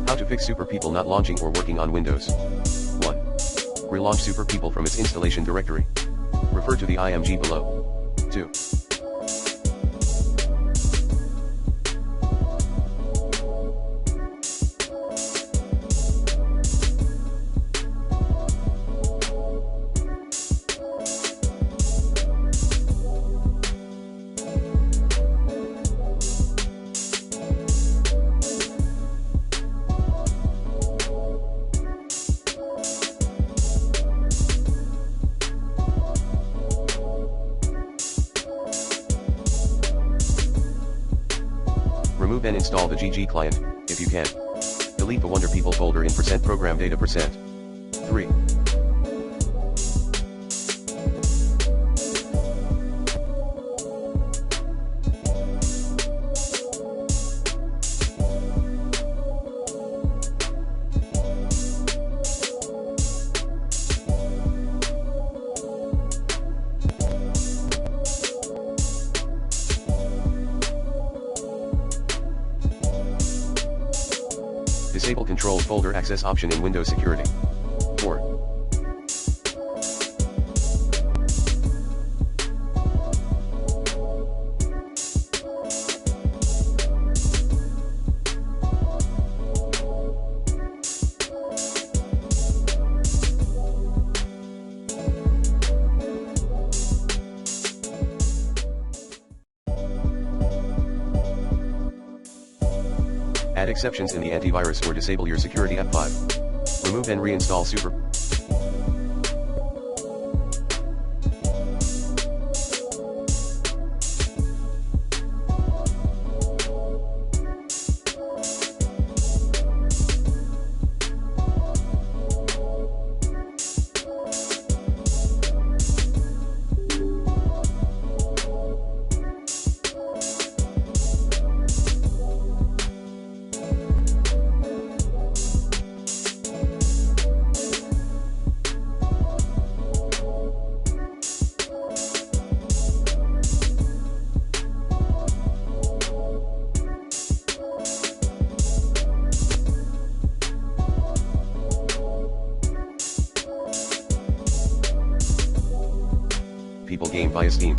How to fix Super People not launching or working on Windows. 1. Relaunch Super People from its installation directory. Refer to the IMG below. 2. Remove and install the GG client, if you can. Delete the Wonder People folder in %program data %. 3. Disable Control Folder Access option in Windows Security. 4. Add exceptions in the antivirus or disable your security app. 5. Remove and reinstall Super. People game via Steam.